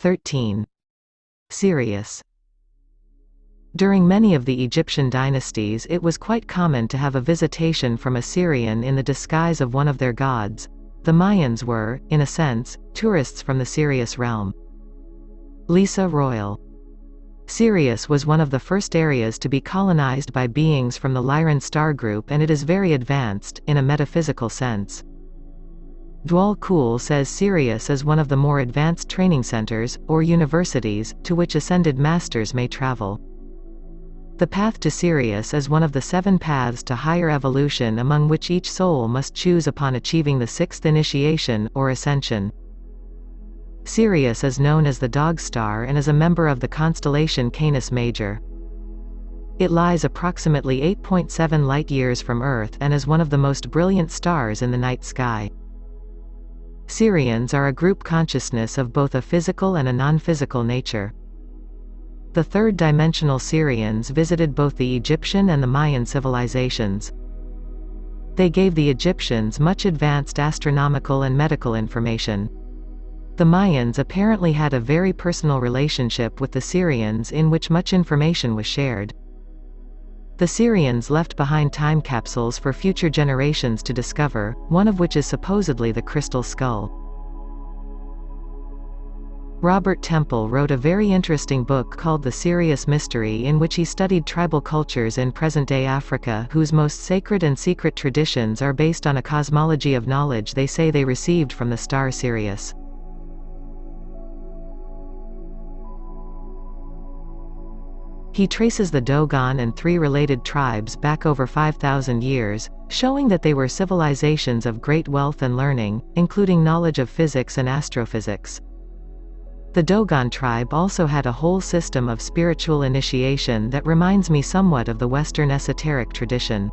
13. Sirius. During many of the Egyptian dynasties it was quite common to have a visitation from a Sirian in the disguise of one of their gods. The Mayans were, in a sense, tourists from the Sirius realm. Lisa Royal. Sirius was one of the first areas to be colonized by beings from the Lyran star group, and it is very advanced, in a metaphysical sense. Dwal Kul says Sirius is one of the more advanced training centers, or universities, to which ascended masters may travel. The path to Sirius is one of the 7 paths to higher evolution, among which each soul must choose upon achieving the 6th initiation, or Ascension. Sirius is known as the Dog Star and is a member of the constellation Canis Major. It lies approximately 8.7 light-years from Earth and is one of the most brilliant stars in the night sky. Sirians are a group consciousness of both a physical and a non-physical nature. The third-dimensional Sirians visited both the Egyptian and the Mayan civilizations. They gave the Egyptians much advanced astronomical and medical information. The Mayans apparently had a very personal relationship with the Sirians in which much information was shared. The Sirians left behind time capsules for future generations to discover, one of which is supposedly the crystal skull. Robert Temple wrote a very interesting book called The Sirius Mystery, in which he studied tribal cultures in present-day Africa whose most sacred and secret traditions are based on a cosmology of knowledge they say they received from the star Sirius. He traces the Dogon and 3 related tribes back over 5,000 years, showing that they were civilizations of great wealth and learning, including knowledge of physics and astrophysics. The Dogon tribe also had a whole system of spiritual initiation that reminds me somewhat of the Western esoteric tradition.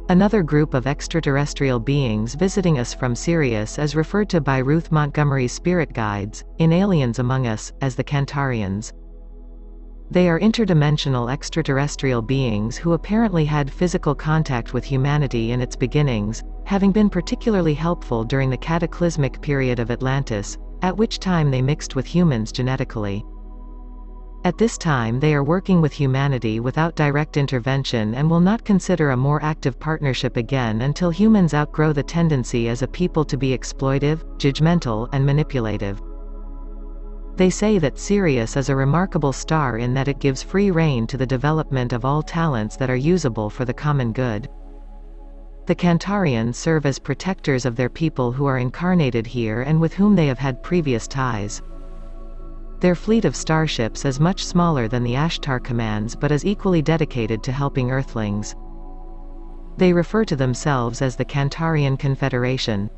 Another group of extraterrestrial beings visiting us from Sirius is referred to by Ruth Montgomery's spirit guides, in Aliens Among Us, as the Cantarians. They are interdimensional extraterrestrial beings who apparently had physical contact with humanity in its beginnings, having been particularly helpful during the cataclysmic period of Atlantis, at which time they mixed with humans genetically. At this time they are working with humanity without direct intervention and will not consider a more active partnership again until humans outgrow the tendency as a people to be exploitive, judgmental, and manipulative. They say that Sirius is a remarkable star in that it gives free rein to the development of all talents that are usable for the common good. The Cantarians serve as protectors of their people who are incarnated here and with whom they have had previous ties. Their fleet of starships is much smaller than the Ashtar commands but is equally dedicated to helping Earthlings. They refer to themselves as the Cantarian Confederation.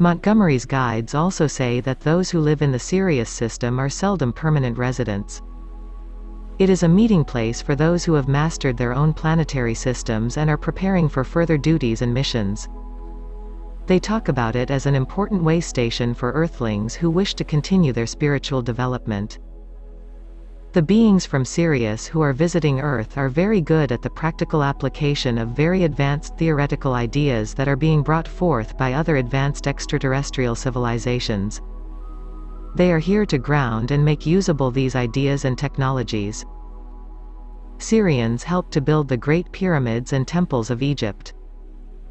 Montgomery's guides also say that those who live in the Sirius system are seldom permanent residents. It is a meeting place for those who have mastered their own planetary systems and are preparing for further duties and missions. They talk about it as an important way station for Earthlings who wish to continue their spiritual development. The beings from Sirius who are visiting Earth are very good at the practical application of very advanced theoretical ideas that are being brought forth by other advanced extraterrestrial civilizations. They are here to ground and make usable these ideas and technologies. Sirians helped to build the Great Pyramids and temples of Egypt.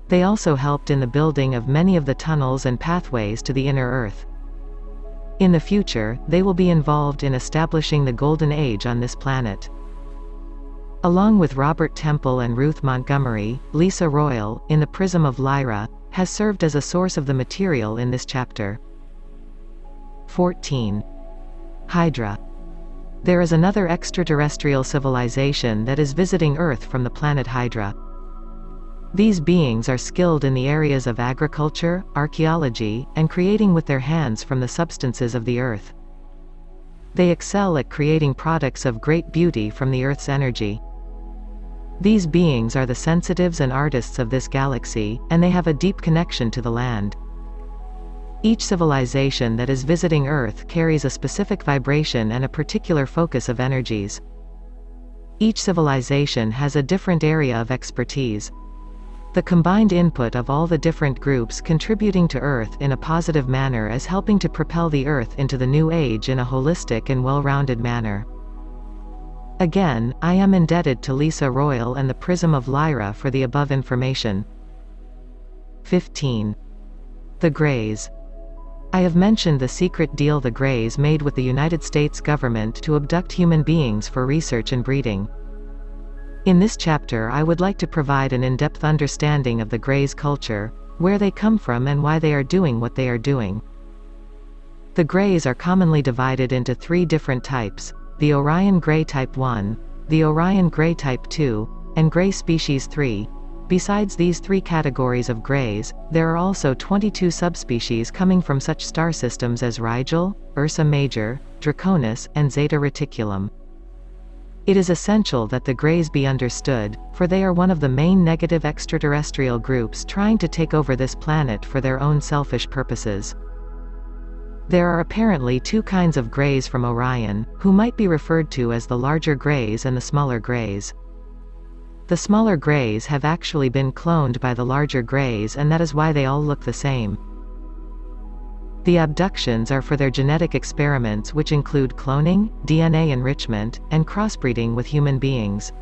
They also helped in the building of many of the tunnels and pathways to the inner Earth. In the future, they will be involved in establishing the Golden Age on this planet. Along with Robert Temple and Ruth Montgomery, Lisa Royal, in the Prism of Lyra, has served as a source of the material in this chapter. 14. Hydra. There is another extraterrestrial civilization that is visiting Earth from the planet Hydra. These beings are skilled in the areas of agriculture, archaeology, and creating with their hands from the substances of the Earth. They excel at creating products of great beauty from the Earth's energy. These beings are the sensitives and artists of this galaxy, and they have a deep connection to the land. Each civilization that is visiting Earth carries a specific vibration and a particular focus of energies. Each civilization has a different area of expertise. The combined input of all the different groups contributing to Earth in a positive manner is helping to propel the Earth into the new age in a holistic and well-rounded manner. Again, I am indebted to Lisa Royal and the Prism of Lyra for the above information. 15. The Greys. I have mentioned the secret deal the Greys made with the United States government to abduct human beings for research and breeding. In this chapter I would like to provide an in-depth understanding of the Greys' culture, where they come from and why they are doing what they are doing. The Greys are commonly divided into three different types: the Orion Grey Type 1, the Orion Grey Type 2, and Grey Species 3. Besides these three categories of Greys, there are also 22 subspecies coming from such star systems as Rigel, Ursa Major, Draconis, and Zeta Reticulum. It is essential that the Greys be understood, for they are one of the main negative extraterrestrial groups trying to take over this planet for their own selfish purposes. There are apparently two kinds of Greys from Orion, who might be referred to as the larger Greys and the smaller Greys. The smaller Greys have actually been cloned by the larger Greys, and that is why they all look the same. The abductions are for their genetic experiments, which include cloning, DNA enrichment, and crossbreeding with human beings.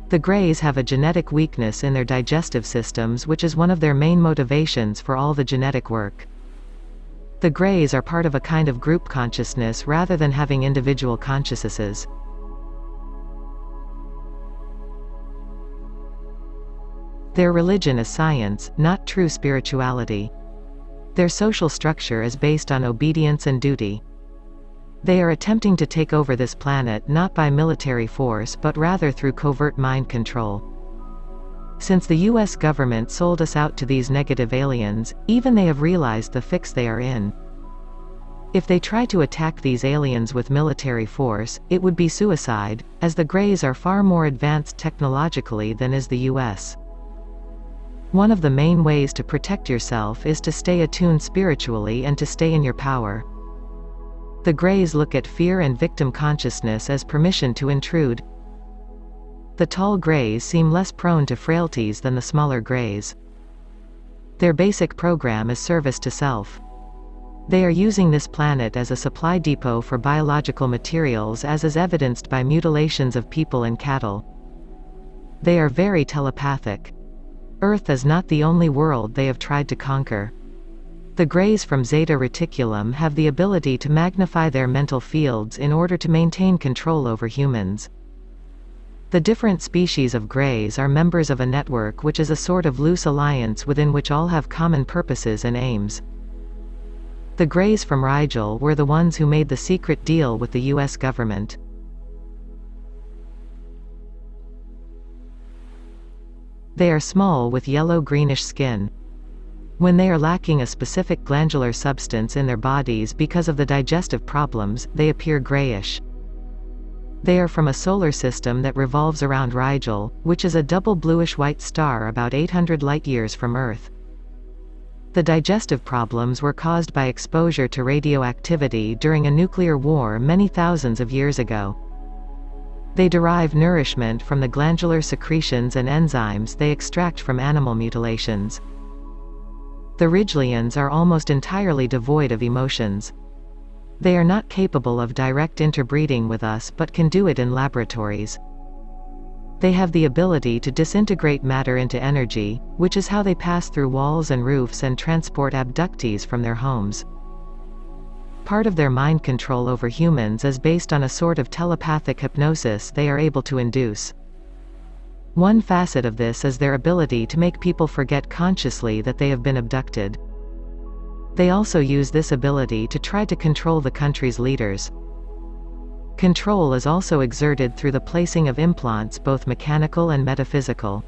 The Greys have a genetic weakness in their digestive systems, which is one of their main motivations for all the genetic work. The Greys are part of a kind of group consciousness rather than having individual consciousnesses. Their religion is science, not true spirituality. Their social structure is based on obedience and duty. They are attempting to take over this planet not by military force but rather through covert mind control. Since the US government sold us out to these negative aliens, even they have realized the fix they are in. If they try to attack these aliens with military force, it would be suicide, as the Greys are far more advanced technologically than is the US. One of the main ways to protect yourself is to stay attuned spiritually and to stay in your power. The Greys look at fear and victim consciousness as permission to intrude. The tall Greys seem less prone to frailties than the smaller Greys. Their basic program is service to self. They are using this planet as a supply depot for biological materials, as is evidenced by mutilations of people and cattle. They are very telepathic. Earth is not the only world they have tried to conquer. The Greys from Zeta Reticulum have the ability to magnify their mental fields in order to maintain control over humans. The different species of Greys are members of a network which is a sort of loose alliance within which all have common purposes and aims. The Greys from Rigel were the ones who made the secret deal with the US government. They are small with yellow-greenish skin. When they are lacking a specific glandular substance in their bodies because of the digestive problems, they appear grayish. They are from a solar system that revolves around Rigel, which is a double bluish-white star about 800 light-years from Earth. The digestive problems were caused by exposure to radioactivity during a nuclear war many thousands of years ago. They derive nourishment from the glandular secretions and enzymes they extract from animal mutilations. The Ridgelians are almost entirely devoid of emotions. They are not capable of direct interbreeding with us but can do it in laboratories. They have the ability to disintegrate matter into energy, which is how they pass through walls and roofs and transport abductees from their homes. Part of their mind control over humans is based on a sort of telepathic hypnosis they are able to induce. One facet of this is their ability to make people forget consciously that they have been abducted. They also use this ability to try to control the country's leaders. Control is also exerted through the placing of implants, both mechanical and metaphysical.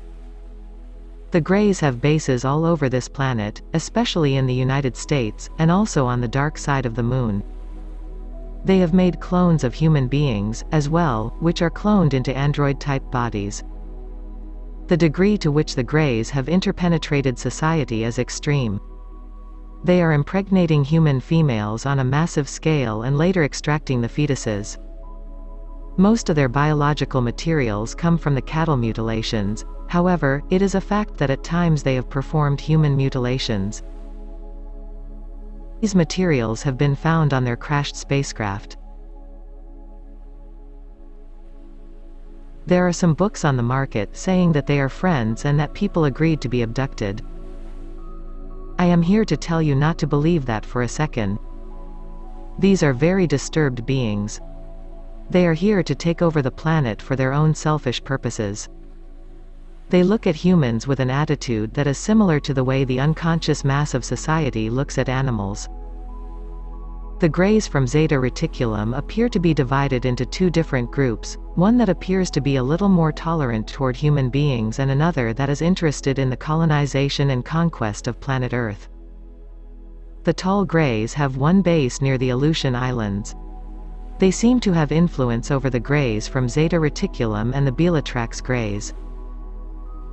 The Greys have bases all over this planet, especially in the United States, and also on the dark side of the Moon. They have made clones of human beings, as well, which are cloned into android-type bodies. The degree to which the Greys have interpenetrated society is extreme. They are impregnating human females on a massive scale and later extracting the fetuses. Most of their biological materials come from the cattle mutilations, however, it is a fact that at times they have performed human mutilations. These materials have been found on their crashed spacecraft. There are some books on the market saying that they are friends and that people agreed to be abducted. I am here to tell you not to believe that for a second. These are very disturbed beings. They are here to take over the planet for their own selfish purposes. They look at humans with an attitude that is similar to the way the unconscious mass of society looks at animals. The Greys from Zeta Reticulum appear to be divided into two different groups, one that appears to be a little more tolerant toward human beings and another that is interested in the colonization and conquest of planet Earth. The Tall Greys have one base near the Aleutian Islands. They seem to have influence over the Greys from Zeta Reticulum and the Bellatrax Greys.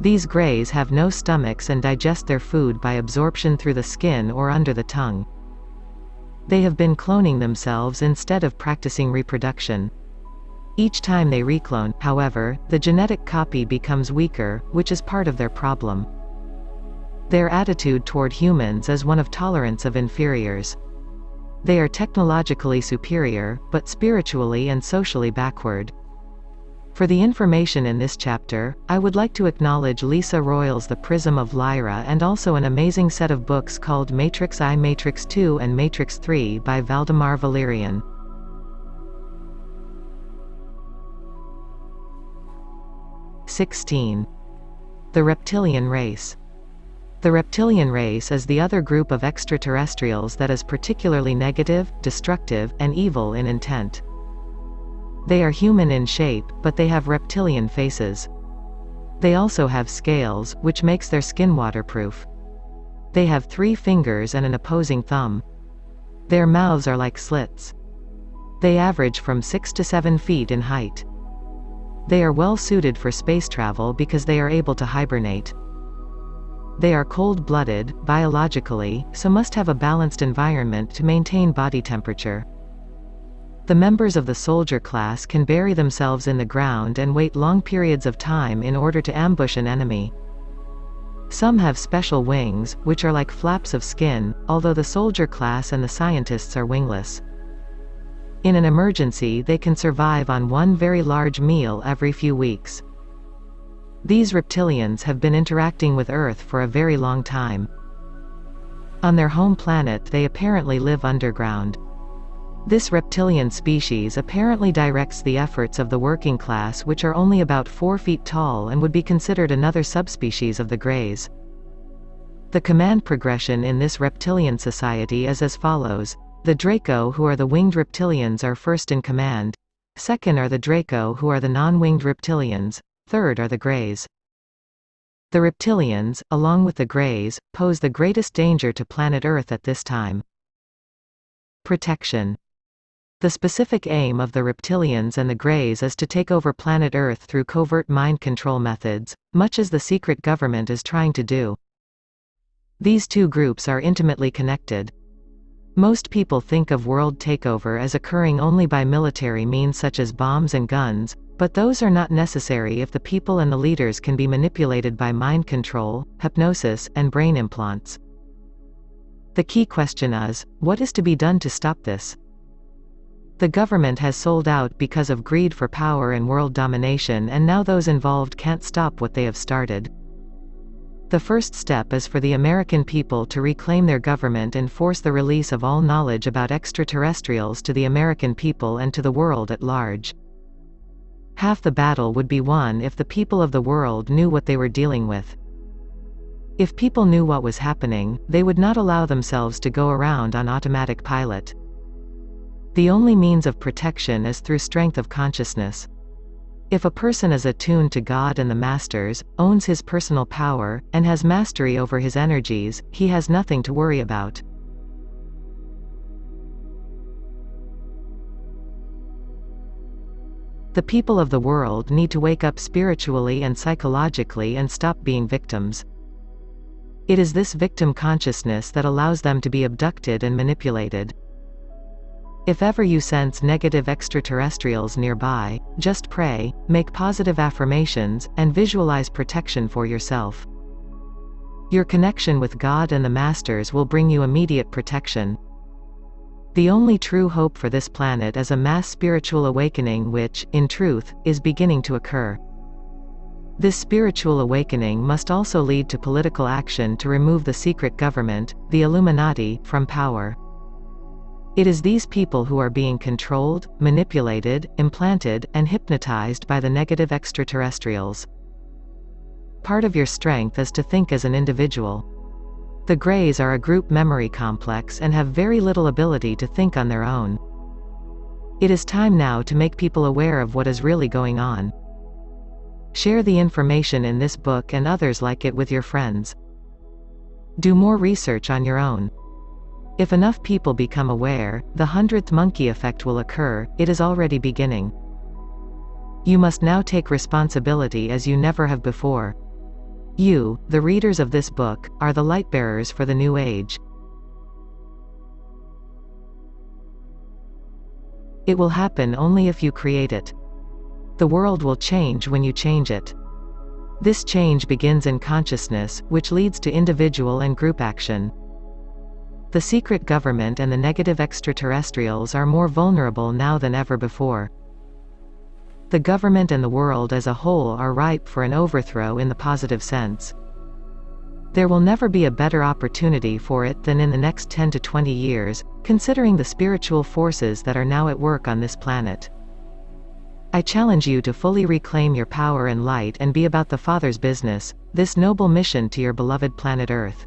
These Greys have no stomachs and digest their food by absorption through the skin or under the tongue. They have been cloning themselves instead of practicing reproduction. Each time they reclone, however, the genetic copy becomes weaker, which is part of their problem. Their attitude toward humans is one of tolerance of inferiors. They are technologically superior, but spiritually and socially backward. For the information in this chapter, I would like to acknowledge Lisa Royle's The Prism of Lyra and also an amazing set of books called Matrix I, Matrix II and Matrix III by Valdemar Valerian. (16) The Reptilian Race. The reptilian race is the other group of extraterrestrials that is particularly negative, destructive, and evil in intent. They are human in shape, but they have reptilian faces. They also have scales, which makes their skin waterproof. They have 3 fingers and an opposing thumb. Their mouths are like slits. They average from 6 to 7 feet in height. They are well suited for space travel because they are able to hibernate. They are cold-blooded, biologically, so must have a balanced environment to maintain body temperature. The members of the soldier class can bury themselves in the ground and wait long periods of time in order to ambush an enemy. Some have special wings, which are like flaps of skin, although the soldier class and the scientists are wingless. In an emergency they can survive on one very large meal every few weeks. These reptilians have been interacting with Earth for a very long time. On their home planet they apparently live underground. This reptilian species apparently directs the efforts of the working class, which are only about 4 feet tall and would be considered another subspecies of the Greys. The command progression in this reptilian society is as follows. The Draco, who are the winged reptilians, are first in command. Second are the Draco, who are the non-winged reptilians. Third are the Greys. The reptilians, along with the Greys, pose the greatest danger to planet Earth at this time. Protection. The specific aim of the reptilians and the Greys is to take over planet Earth through covert mind control methods, much as the secret government is trying to do. These two groups are intimately connected. Most people think of world takeover as occurring only by military means such as bombs and guns, but those are not necessary if the people and the leaders can be manipulated by mind control, hypnosis, and brain implants. The key question is, what is to be done to stop this? The government has sold out because of greed for power and world domination, and now those involved can't stop what they have started. The first step is for the American people to reclaim their government and force the release of all knowledge about extraterrestrials to the American people and to the world at large. Half the battle would be won if the people of the world knew what they were dealing with. If people knew what was happening, they would not allow themselves to go around on automatic pilot. The only means of protection is through strength of consciousness. If a person is attuned to God and the Masters, owns his personal power, and has mastery over his energies, he has nothing to worry about. The people of the world need to wake up spiritually and psychologically and stop being victims. It is this victim consciousness that allows them to be abducted and manipulated. If ever you sense negative extraterrestrials nearby, just pray, make positive affirmations, and visualize protection for yourself. Your connection with God and the Masters will bring you immediate protection. The only true hope for this planet is a mass spiritual awakening which, in truth, is beginning to occur. This spiritual awakening must also lead to political action to remove the secret government, the Illuminati, from power. It is these people who are being controlled, manipulated, implanted, and hypnotized by the negative extraterrestrials. Part of your strength is to think as an individual. The Greys are a group memory complex and have very little ability to think on their own. It is time now to make people aware of what is really going on. Share the information in this book and others like it with your friends. Do more research on your own. If enough people become aware, the 100th monkey effect will occur. It is already beginning. You must now take responsibility as you never have before. You, the readers of this book, are the light-bearers for the new age. It will happen only if you create it. The world will change when you change it. This change begins in consciousness, which leads to individual and group action. The secret government and the negative extraterrestrials are more vulnerable now than ever before. The government and the world as a whole are ripe for an overthrow in the positive sense. There will never be a better opportunity for it than in the next 10 to 20 years, considering the spiritual forces that are now at work on this planet. I challenge you to fully reclaim your power and light and be about the Father's business, this noble mission to your beloved planet Earth.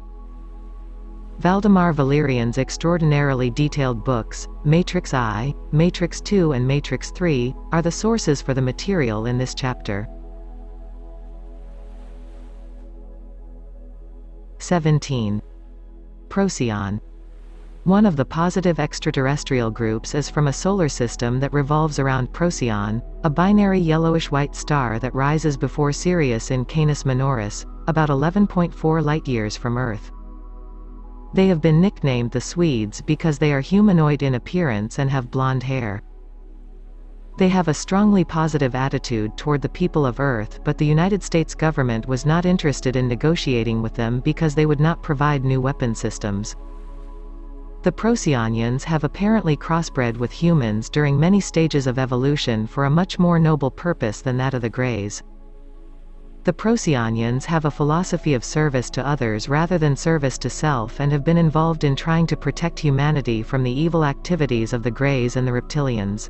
Valdemar Valerian's extraordinarily detailed books, Matrix I, Matrix II and Matrix III, are the sources for the material in this chapter. 17. Procyon. One of the positive extraterrestrial groups is from a solar system that revolves around Procyon, a binary yellowish-white star that rises before Sirius in Canis Minoris, about 11.4 light-years from Earth. They have been nicknamed the Swedes because they are humanoid in appearance and have blonde hair. They have a strongly positive attitude toward the people of Earth, but the United States government was not interested in negotiating with them because they would not provide new weapon systems. The Procyonians have apparently crossbred with humans during many stages of evolution for a much more noble purpose than that of the Greys. The Procyonians have a philosophy of service to others rather than service to self and have been involved in trying to protect humanity from the evil activities of the Greys and the Reptilians.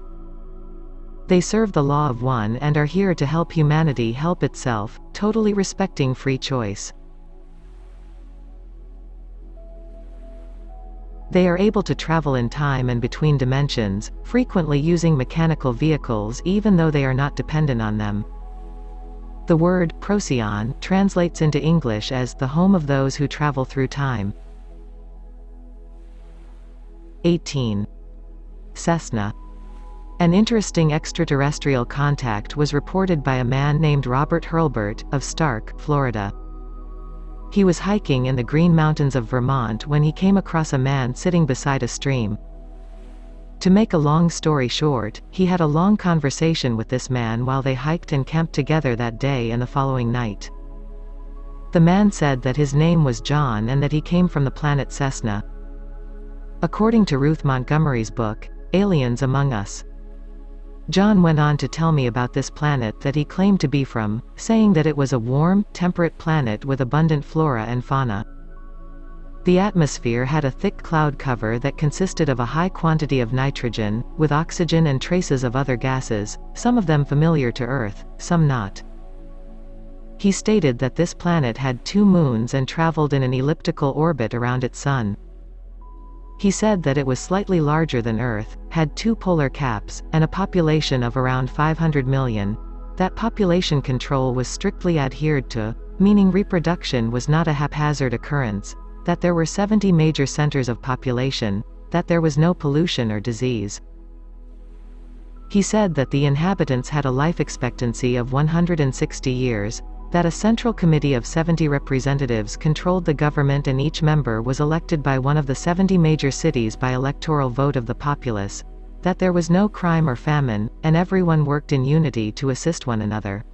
They serve the law of one and are here to help humanity help itself, totally respecting free choice. They are able to travel in time and between dimensions, frequently using mechanical vehicles even though they are not dependent on them. The word, Procyon, translates into English as the home of those who travel through time. 18. Cessna. An interesting extraterrestrial contact was reported by a man named Robert Hurlburt, of Stark, Florida. He was hiking in the Green Mountains of Vermont when he came across a man sitting beside a stream. To make a long story short, he had a long conversation with this man while they hiked and camped together that day and the following night. The man said that his name was John and that he came from the planet Cessna. According to Ruth Montgomery's book, Aliens Among Us. John went on to tell me about this planet that he claimed to be from, saying that it was a warm, temperate planet with abundant flora and fauna. The atmosphere had a thick cloud cover that consisted of a high quantity of nitrogen, with oxygen and traces of other gases, some of them familiar to Earth, some not. He stated that this planet had 2 moons and traveled in an elliptical orbit around its sun. He said that it was slightly larger than Earth, had 2 polar caps, and a population of around 500 million. That population control was strictly adhered to, meaning reproduction was not a haphazard occurrence, that there were 70 major centers of population, that there was no pollution or disease. He said that the inhabitants had a life expectancy of 160 years, that a central committee of 70 representatives controlled the government and each member was elected by one of the 70 major cities by electoral vote of the populace, that there was no crime or famine, and everyone worked in unity to assist one another.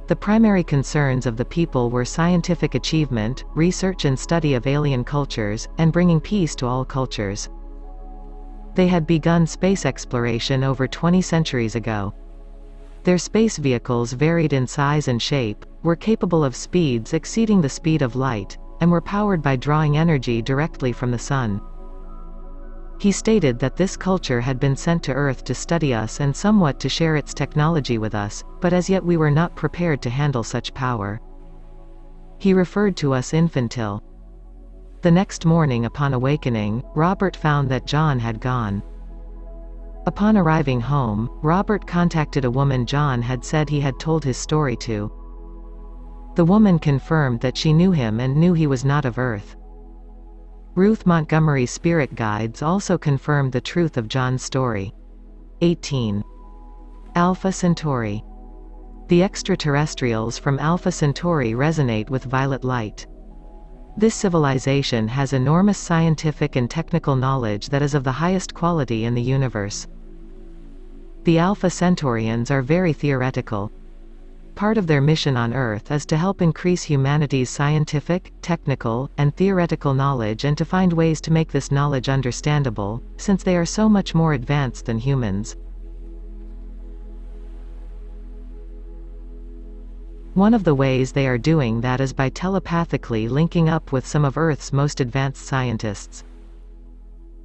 The primary concerns of the people were scientific achievement, research and study of alien cultures, and bringing peace to all cultures. They had begun space exploration over 20 centuries ago. Their space vehicles varied in size and shape, were capable of speeds exceeding the speed of light, and were powered by drawing energy directly from the sun. He stated that this culture had been sent to Earth to study us and somewhat to share its technology with us, but as yet we were not prepared to handle such power. He referred to us infantile. The next morning upon awakening, Robert found that John had gone. Upon arriving home, Robert contacted a woman John had said he had told his story to. The woman confirmed that she knew him and knew he was not of Earth. Ruth Montgomery's spirit guides also confirmed the truth of John's story. 18. Alpha Centauri. The extraterrestrials from Alpha Centauri resonate with violet light. This civilization has enormous scientific and technical knowledge that is of the highest quality in the universe. The Alpha Centaurians are very theoretical. Part of their mission on Earth is to help increase humanity's scientific, technical, and theoretical knowledge and to find ways to make this knowledge understandable, since they are so much more advanced than humans. One of the ways they are doing that is by telepathically linking up with some of Earth's most advanced scientists.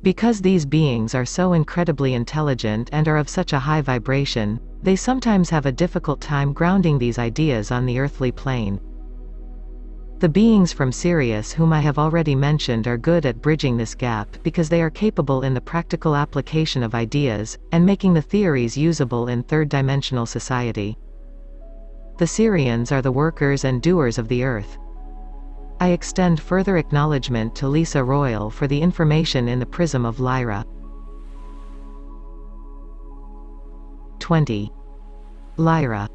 Because these beings are so incredibly intelligent and are of such a high vibration, they sometimes have a difficult time grounding these ideas on the earthly plane. The beings from Sirius whom I have already mentioned are good at bridging this gap because they are capable in the practical application of ideas, and making the theories usable in third-dimensional society. The Sirians are the workers and doers of the Earth. I extend further acknowledgement to Lisa Royal for the information in the Prism of Lyra. 20. Lyra.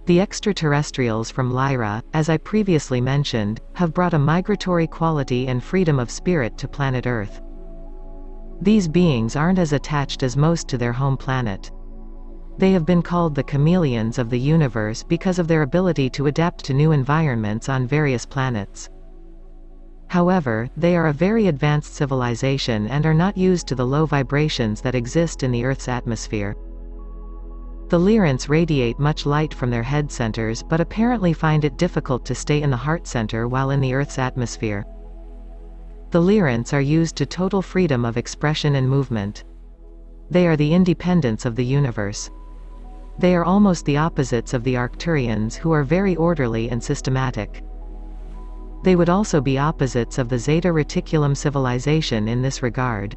The extraterrestrials from Lyra, as I previously mentioned, have brought a migratory quality and freedom of spirit to planet Earth. These beings aren't as attached as most to their home planet. They have been called the chameleons of the universe because of their ability to adapt to new environments on various planets. However, they are a very advanced civilization and are not used to the low vibrations that exist in the Earth's atmosphere. The Lyrants radiate much light from their head centers but apparently find it difficult to stay in the heart center while in the Earth's atmosphere. The Lyrants are used to total freedom of expression and movement. They are the independents of the universe. They are almost the opposites of the Arcturians, who are very orderly and systematic. They would also be opposites of the Zeta Reticulum civilization in this regard.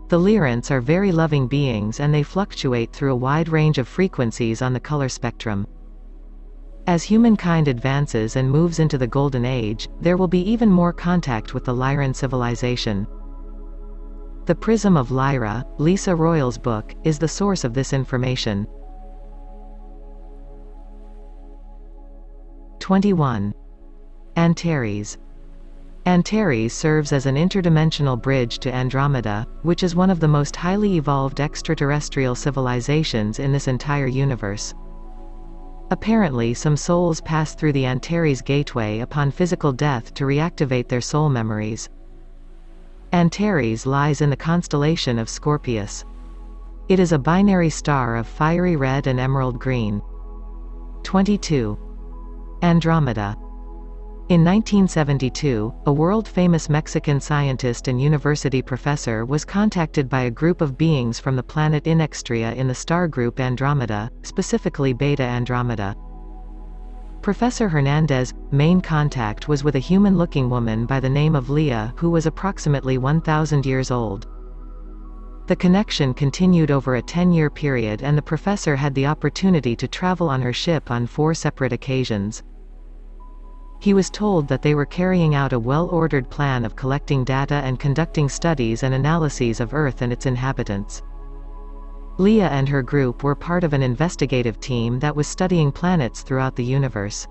The Lyrants are very loving beings and they fluctuate through a wide range of frequencies on the color spectrum. As humankind advances and moves into the Golden Age, there will be even more contact with the Lyran civilization. The Prism of Lyra, Lisa Royal's book, is the source of this information. 21. Antares. Antares serves as an interdimensional bridge to Andromeda, which is one of the most highly evolved extraterrestrial civilizations in this entire universe. Apparently some souls pass through the Antares gateway upon physical death to reactivate their soul memories. Antares lies in the constellation of Scorpius. It is a binary star of fiery red and emerald green. 22. Andromeda. In 1972, a world-famous Mexican scientist and university professor was contacted by a group of beings from the planet Inextria in the star group Andromeda, specifically Beta Andromeda. Professor Hernandez's main contact was with a human-looking woman by the name of Leah who was approximately 1,000 years old. The connection continued over a 10-year period and the professor had the opportunity to travel on her ship on 4 separate occasions. He was told that they were carrying out a well-ordered plan of collecting data and conducting studies and analyses of Earth and its inhabitants. Leah and her group were part of an investigative team that was studying planets throughout the universe.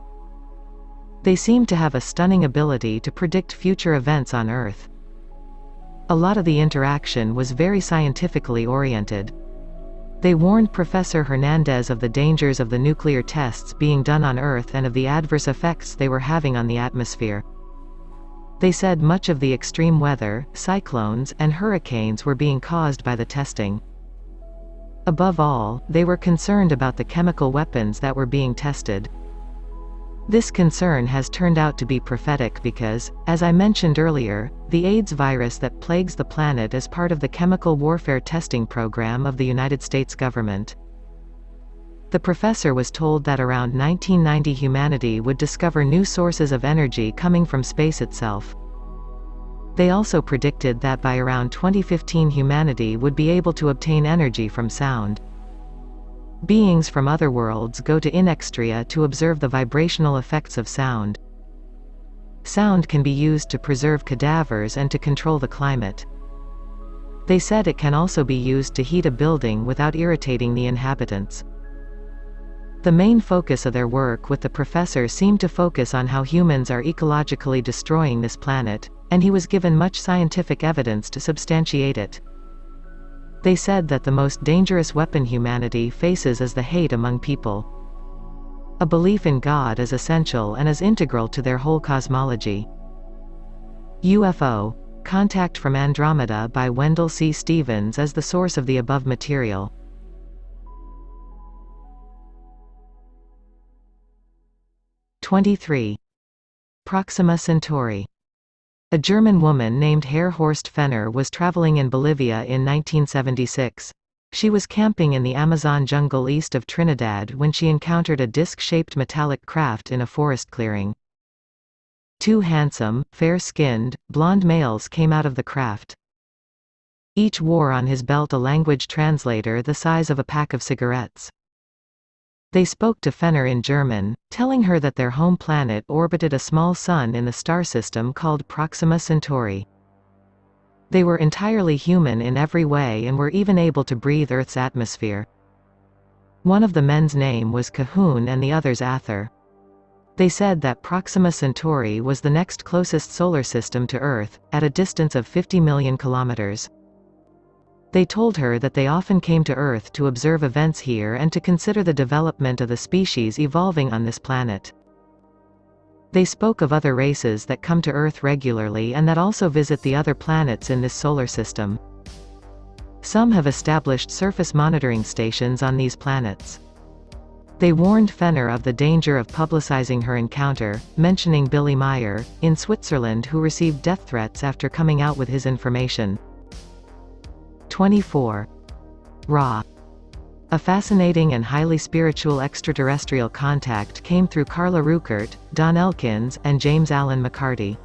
They seemed to have a stunning ability to predict future events on Earth. A lot of the interaction was very scientifically oriented. They warned Professor Hernandez of the dangers of the nuclear tests being done on Earth and of the adverse effects they were having on the atmosphere. They said much of the extreme weather, cyclones, and hurricanes were being caused by the testing. Above all, they were concerned about the chemical weapons that were being tested. This concern has turned out to be prophetic because, as I mentioned earlier, the AIDS virus that plagues the planet is part of the chemical warfare testing program of the United States government. The professor was told that around 1990 humanity would discover new sources of energy coming from space itself. They also predicted that by around 2015 humanity would be able to obtain energy from sound. Beings from other worlds go to Inextria to observe the vibrational effects of sound. Sound can be used to preserve cadavers and to control the climate. They said it can also be used to heat a building without irritating the inhabitants. The main focus of their work with the professor seemed to focus on how humans are ecologically destroying this planet, and he was given much scientific evidence to substantiate it. They said that the most dangerous weapon humanity faces is the hate among people. A belief in God is essential and is integral to their whole cosmology. UFO contact from Andromeda by Wendell C. Stevens as the source of the above material. '23. Proxima Centauri. A German woman named Herr Horst Fenner was traveling in Bolivia in 1976. She was camping in the Amazon jungle east of Trinidad when she encountered a disc-shaped metallic craft in a forest clearing. Two handsome, fair-skinned, blonde males came out of the craft. Each wore on his belt a language translator the size of a pack of cigarettes. They spoke to Fenner in German, telling her that their home planet orbited a small sun in the star system called Proxima Centauri. They were entirely human in every way and were even able to breathe Earth's atmosphere. One of the men's name was Cahoon and the other's Ather. They said that Proxima Centauri was the next closest solar system to Earth, at a distance of 50 million kilometers. They told her that they often came to Earth to observe events here and to consider the development of the species evolving on this planet. They spoke of other races that come to Earth regularly and that also visit the other planets in this solar system. Some have established surface monitoring stations on these planets. They warned Fenner of the danger of publicizing her encounter, mentioning Billy Meyer, in Switzerland, who received death threats after coming out with his information. 24. Ra. A fascinating and highly spiritual extraterrestrial contact came through Carla Ruckert, Don Elkins, and James Allen McCarty.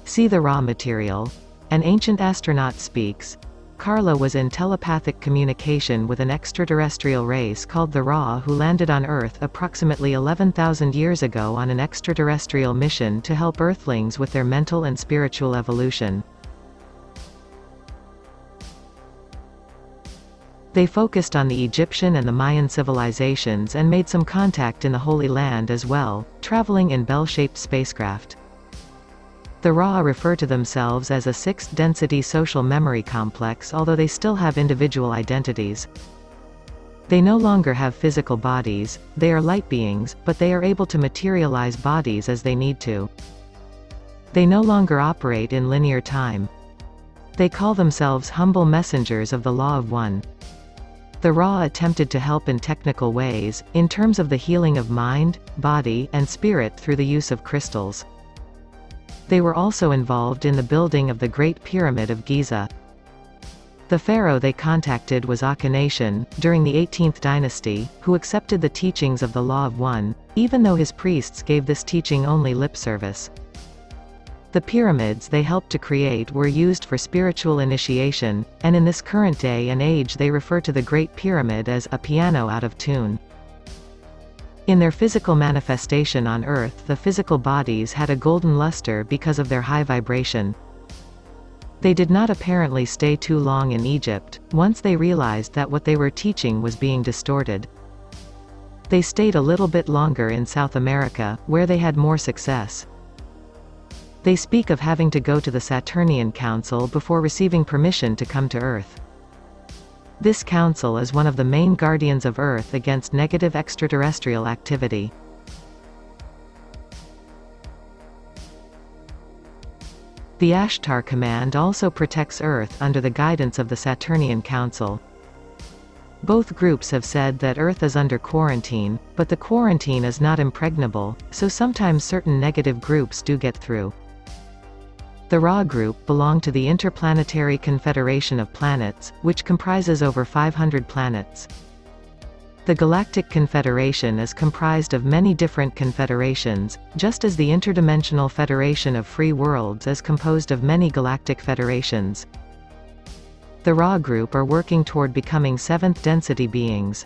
See the Ra material. An ancient astronaut speaks. Carla was in telepathic communication with an extraterrestrial race called the Ra who landed on Earth approximately 11,000 years ago on an extraterrestrial mission to help Earthlings with their mental and spiritual evolution. They focused on the Egyptian and the Mayan civilizations and made some contact in the Holy Land as well, traveling in bell-shaped spacecraft. The Ra refer to themselves as a sixth-density social memory complex, although they still have individual identities. They no longer have physical bodies, they are light beings, but they are able to materialize bodies as they need to. They no longer operate in linear time. They call themselves humble messengers of the Law of One. The Ra attempted to help in technical ways, in terms of the healing of mind, body, and spirit through the use of crystals. They were also involved in the building of the Great Pyramid of Giza. The pharaoh they contacted was Akhenaten, during the 18th dynasty, who accepted the teachings of the Law of One, even though his priests gave this teaching only lip service. The pyramids they helped to create were used for spiritual initiation, and in this current day and age they refer to the Great Pyramid as a piano out of tune. In their physical manifestation on Earth, the physical bodies had a golden luster because of their high vibration. They did not apparently stay too long in Egypt, once they realized that what they were teaching was being distorted. They stayed a little bit longer in South America, where they had more success. They speak of having to go to the Saturnian Council before receiving permission to come to Earth. This council is one of the main guardians of Earth against negative extraterrestrial activity. The Ashtar Command also protects Earth under the guidance of the Saturnian Council. Both groups have said that Earth is under quarantine, but the quarantine is not impregnable, so sometimes certain negative groups do get through. The Ra group belong to the Interplanetary Confederation of Planets, which comprises over 500 planets. The Galactic Confederation is comprised of many different confederations, just as the Interdimensional Federation of Free Worlds is composed of many galactic federations. The Ra group are working toward becoming seventh-density beings.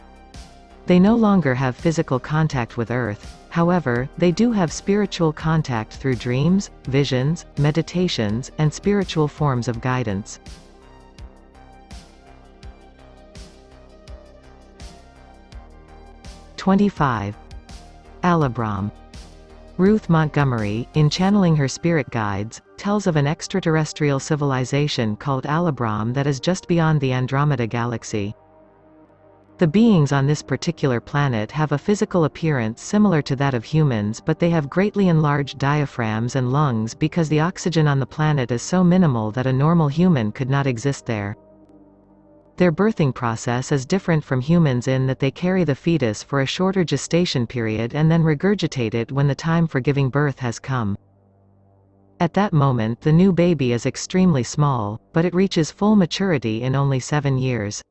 They no longer have physical contact with Earth, however, they do have spiritual contact through dreams, visions, meditations, and spiritual forms of guidance. (25) Alabram. Ruth Montgomery, in channeling her spirit guides, tells of an extraterrestrial civilization called Alabram that is just beyond the Andromeda Galaxy. The beings on this particular planet have a physical appearance similar to that of humans, but they have greatly enlarged diaphragms and lungs because the oxygen on the planet is so minimal that a normal human could not exist there. Their birthing process is different from humans in that they carry the fetus for a shorter gestation period and then regurgitate it when the time for giving birth has come. At that moment the new baby is extremely small, but it reaches full maturity in only 7 years.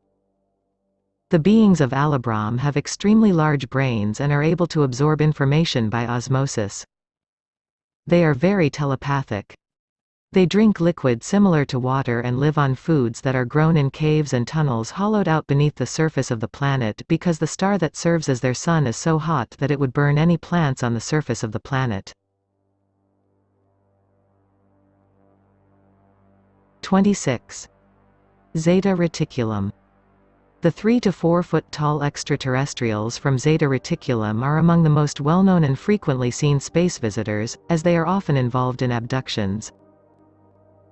The beings of Alabram have extremely large brains and are able to absorb information by osmosis. They are very telepathic. They drink liquid similar to water and live on foods that are grown in caves and tunnels hollowed out beneath the surface of the planet because the star that serves as their sun is so hot that it would burn any plants on the surface of the planet. 26. Zeta Reticulum. The 3 to 4 foot tall extraterrestrials from Zeta Reticulum are among the most well-known and frequently seen space visitors, as they are often involved in abductions.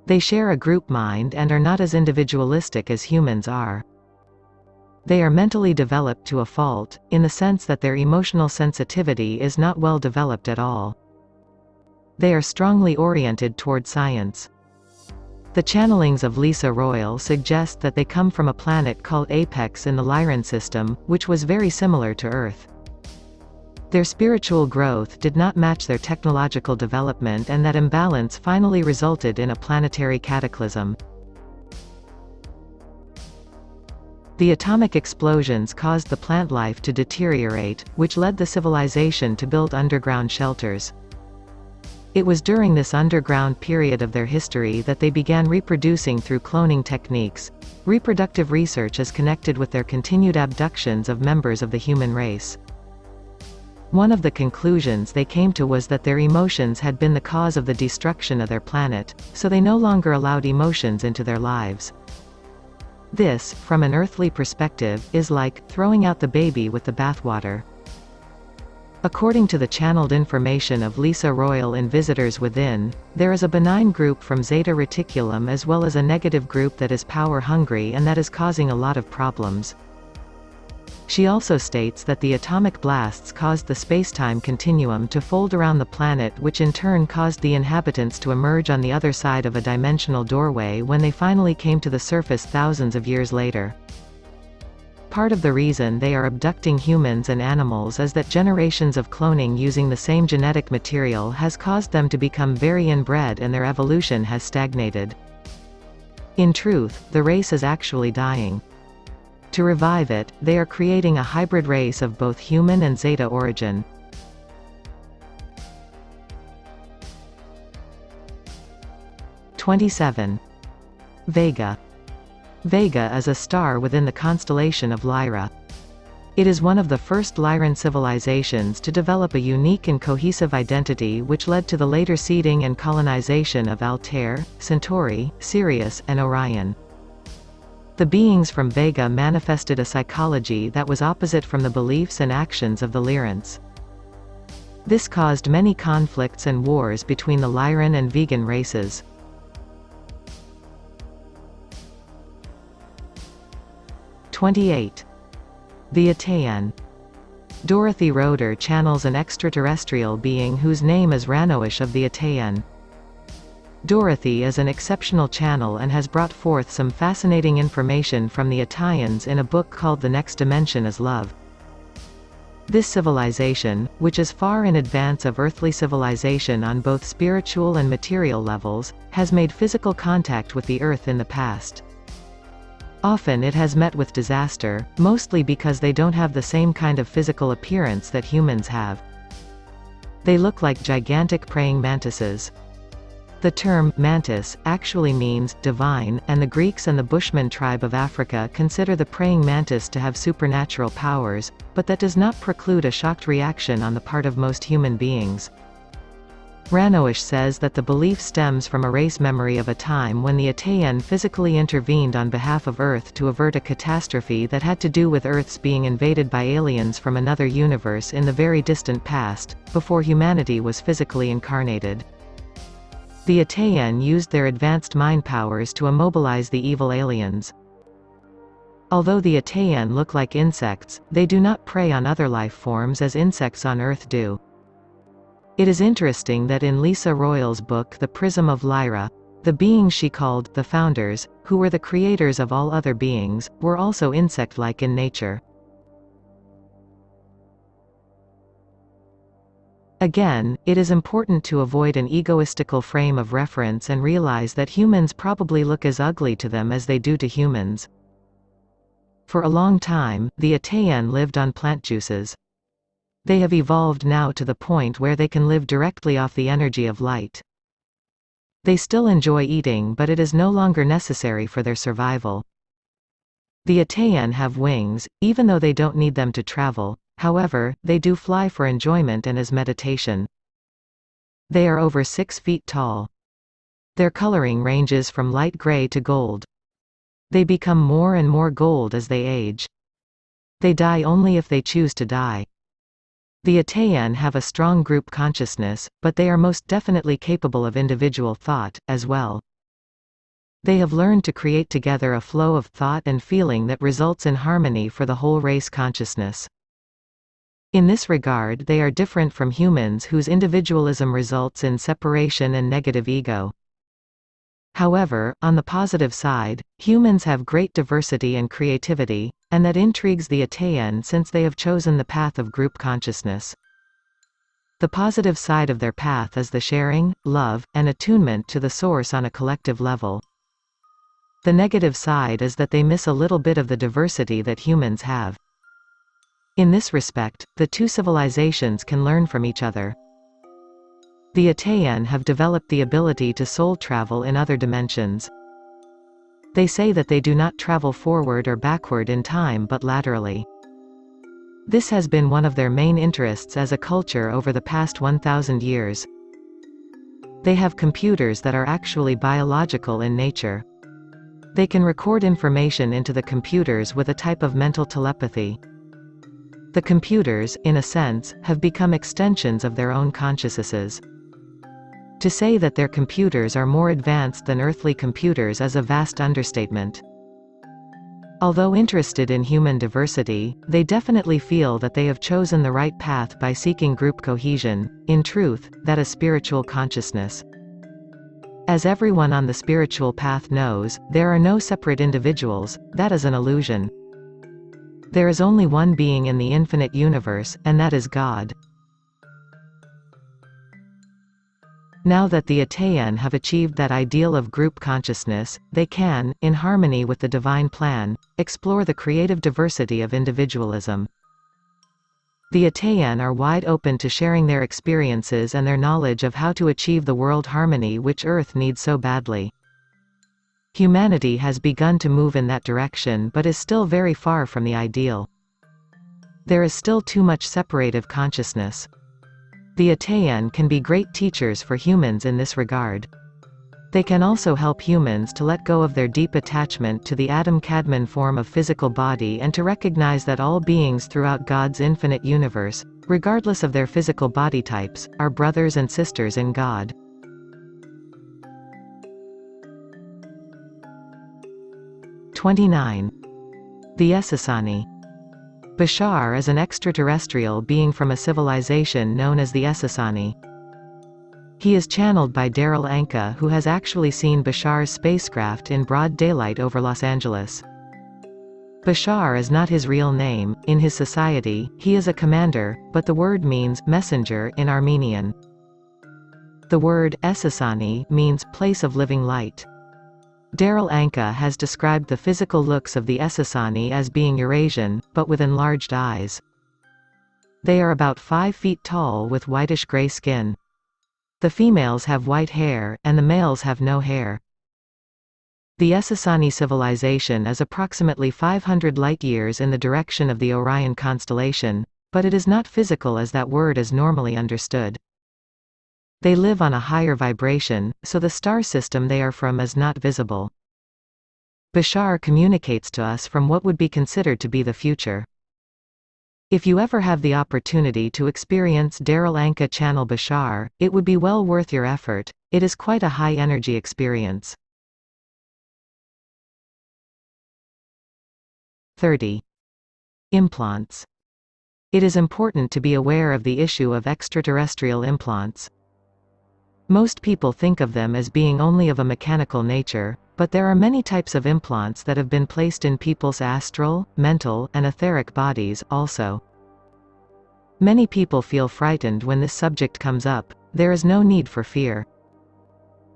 They share a group mind and are not as individualistic as humans are. They are mentally developed to a fault, in the sense that their emotional sensitivity is not well developed at all. They are strongly oriented toward science. The channelings of Lisa Royal suggest that they come from a planet called Apex in the Lyran system, which was very similar to Earth. Their spiritual growth did not match their technological development, and that imbalance finally resulted in a planetary cataclysm. The atomic explosions caused the plant life to deteriorate, which led the civilization to build underground shelters. It was during this underground period of their history that they began reproducing through cloning techniques. Reproductive research is connected with their continued abductions of members of the human race. One of the conclusions they came to was that their emotions had been the cause of the destruction of their planet, so they no longer allowed emotions into their lives. This, from an earthly perspective, is like throwing out the baby with the bathwater. According to the channeled information of Lisa Royal in Visitors Within, there is a benign group from Zeta Reticulum as well as a negative group that is power-hungry and that is causing a lot of problems. She also states that the atomic blasts caused the space-time continuum to fold around the planet, which in turn caused the inhabitants to emerge on the other side of a dimensional doorway when they finally came to the surface thousands of years later. Part of the reason they are abducting humans and animals is that generations of cloning using the same genetic material has caused them to become very inbred and their evolution has stagnated. In truth, the race is actually dying. To revive it, they are creating a hybrid race of both human and Zeta origin. (27) Vega. Vega is a star within the constellation of Lyra. It is one of the first Lyran civilizations to develop a unique and cohesive identity which led to the later seeding and colonization of Altair, Centauri, Sirius, and Orion. The beings from Vega manifested a psychology that was opposite from the beliefs and actions of the Lyrants. This caused many conflicts and wars between the Lyran and vegan races. '28. The Atayan. Dorothy Roeder channels an extraterrestrial being whose name is Ranoish of the Atayan. Dorothy is an exceptional channel and has brought forth some fascinating information from the Atayans in a book called The Next Dimension is Love. This civilization, which is far in advance of earthly civilization on both spiritual and material levels, has made physical contact with the Earth in the past. Often it has met with disaster, mostly because they don't have the same kind of physical appearance that humans have. They look like gigantic praying mantises. The term mantis actually means divine, and the Greeks and the Bushman tribe of Africa consider the praying mantis to have supernatural powers, but that does not preclude a shocked reaction on the part of most human beings. Ranoish says that the belief stems from a race memory of a time when the Atayan physically intervened on behalf of Earth to avert a catastrophe that had to do with Earth's being invaded by aliens from another universe in the very distant past, before humanity was physically incarnated. The Atayan used their advanced mind powers to immobilize the evil aliens. Although the Atayan look like insects, they do not prey on other life forms as insects on Earth do. It is interesting that in Lisa Royal's book The Prism of Lyra, the beings she called the Founders, who were the creators of all other beings, were also insect-like in nature. Again, it is important to avoid an egoistical frame of reference and realize that humans probably look as ugly to them as they do to humans. For a long time, the Atayan lived on plant juices. They have evolved now to the point where they can live directly off the energy of light. They still enjoy eating, but it is no longer necessary for their survival. The Atayan have wings, even though they don't need them to travel. However, they do fly for enjoyment and as meditation. They are over 6 feet tall. Their coloring ranges from light gray to gold. They become more and more gold as they age. They die only if they choose to die. The Atayan have a strong group consciousness, but they are most definitely capable of individual thought, as well. They have learned to create together a flow of thought and feeling that results in harmony for the whole race consciousness. In this regard they are different from humans whose individualism results in separation and negative ego. However, on the positive side, humans have great diversity and creativity, and that intrigues the Atayan since they have chosen the path of group consciousness. The positive side of their path is the sharing, love, and attunement to the source on a collective level. The negative side is that they miss a little bit of the diversity that humans have. In this respect, the two civilizations can learn from each other. The Atayan have developed the ability to soul travel in other dimensions. They say that they do not travel forward or backward in time but laterally. This has been one of their main interests as a culture over the past 1,000 years. They have computers that are actually biological in nature. They can record information into the computers with a type of mental telepathy. The computers, in a sense, have become extensions of their own consciousnesses. To say that their computers are more advanced than earthly computers is a vast understatement. Although interested in human diversity, they definitely feel that they have chosen the right path by seeking group cohesion, in truth, that is spiritual consciousness. As everyone on the spiritual path knows, there are no separate individuals, that is an illusion. There is only one being in the infinite universe, and that is God. Now that the Atayan have achieved that ideal of group consciousness, they can, in harmony with the divine plan, explore the creative diversity of individualism. The Atayan are wide open to sharing their experiences and their knowledge of how to achieve the world harmony which Earth needs so badly. Humanity has begun to move in that direction but is still very far from the ideal. There is still too much separative consciousness. The Atayan can be great teachers for humans in this regard. They can also help humans to let go of their deep attachment to the Adam-Kadmon form of physical body and to recognize that all beings throughout God's infinite universe, regardless of their physical body types, are brothers and sisters in God. (29) The Essassani. Bashar is an extraterrestrial being from a civilization known as the Essassani. He is channeled by Daryl Anka, who has actually seen Bashar's spacecraft in broad daylight over Los Angeles. Bashar is not his real name. In his society, he is a commander, but the word means messenger in Armenian. The word Essassani means place of living light. Daryl Anka has described the physical looks of the Essassani as being Eurasian, but with enlarged eyes. They are about 5 feet tall with whitish-gray skin. The females have white hair, and the males have no hair. The Essassani civilization is approximately 500 light-years in the direction of the Orion constellation, but it is not physical as that word is normally understood. They live on a higher vibration, so the star system they are from is not visible. Bashar communicates to us from what would be considered to be the future. If you ever have the opportunity to experience Daryl Anka channel Bashar, it would be well worth your effort. It is quite a high-energy experience. 30. Implants. It is important to be aware of the issue of extraterrestrial implants. Most people think of them as being only of a mechanical nature, but there are many types of implants that have been placed in people's astral, mental, and etheric bodies, also. Many people feel frightened when this subject comes up. There is no need for fear.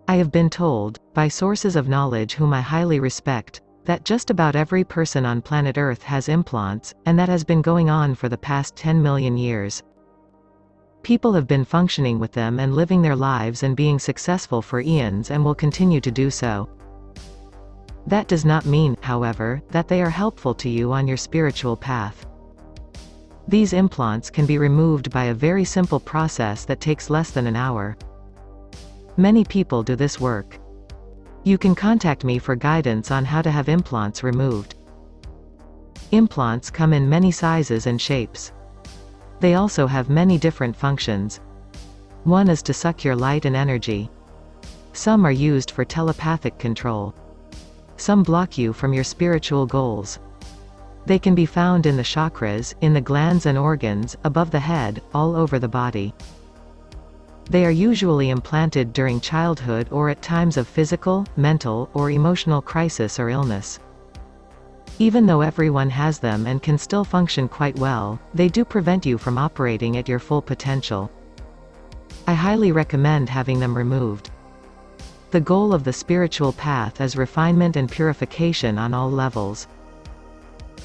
I have been told, by sources of knowledge whom I highly respect, that just about every person on planet Earth has implants, and that has been going on for the past 10 million years. People have been functioning with them and living their lives and being successful for eons and will continue to do so. That does not mean, however, that they are helpful to you on your spiritual path. These implants can be removed by a very simple process that takes less than an hour. Many people do this work. You can contact me for guidance on how to have implants removed. Implants come in many sizes and shapes. They also have many different functions. One is to suck your light and energy. Some are used for telepathic control. Some block you from your spiritual goals. They can be found in the chakras, in the glands and organs, above the head, all over the body. They are usually implanted during childhood or at times of physical, mental, or emotional crisis or illness. Even though everyone has them and can still function quite well, they do prevent you from operating at your full potential. I highly recommend having them removed. The goal of the spiritual path is refinement and purification on all levels.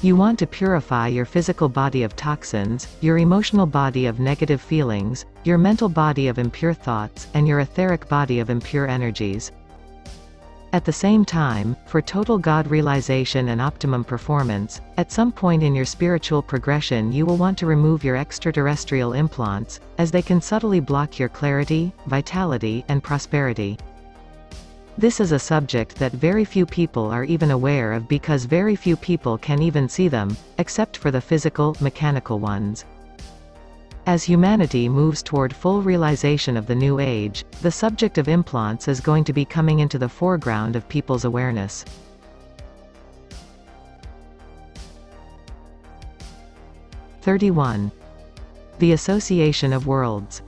You want to purify your physical body of toxins, your emotional body of negative feelings, your mental body of impure thoughts, and your etheric body of impure energies. At the same time, for total God realization and optimum performance, at some point in your spiritual progression you will want to remove your extraterrestrial implants, as they can subtly block your clarity, vitality, and prosperity. This is a subject that very few people are even aware of because very few people can even see them, except for the physical, mechanical ones. As humanity moves toward full realization of the new age, the subject of implants is going to be coming into the foreground of people's awareness. (31) The Association of Worlds.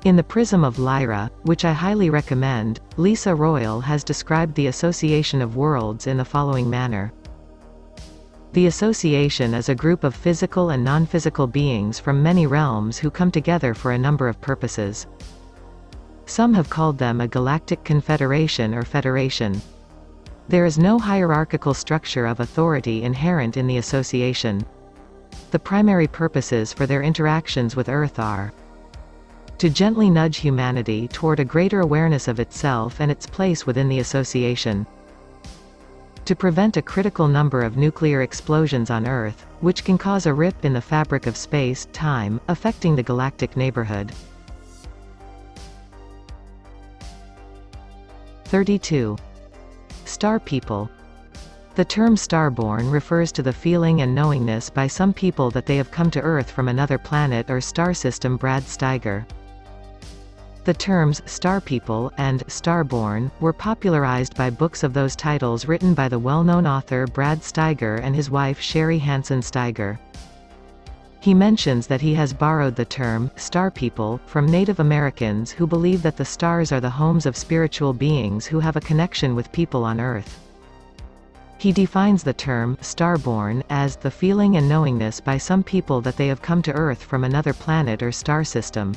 In The Prism of Lyra, which I highly recommend, Lisa Royal has described the Association of Worlds in the following manner. The association is a group of physical and non-physical beings from many realms who come together for a number of purposes. Some have called them a galactic confederation or federation. There is no hierarchical structure of authority inherent in the association. The primary purposes for their interactions with Earth are to gently nudge humanity toward a greater awareness of itself and its place within the association, to prevent a critical number of nuclear explosions on Earth, which can cause a rip in the fabric of space-time, affecting the galactic neighborhood. 32. Star people. The term starborn refers to the feeling and knowingness by some people that they have come to Earth from another planet or star system. Brad Steiger. The terms star people and starborn were popularized by books of those titles written by the well-known author Brad Steiger and his wife Sherry Hansen Steiger. He mentions that he has borrowed the term star people from Native Americans who believe that the stars are the homes of spiritual beings who have a connection with people on Earth. He defines the term starborn as the feeling and knowingness by some people that they have come to Earth from another planet or star system.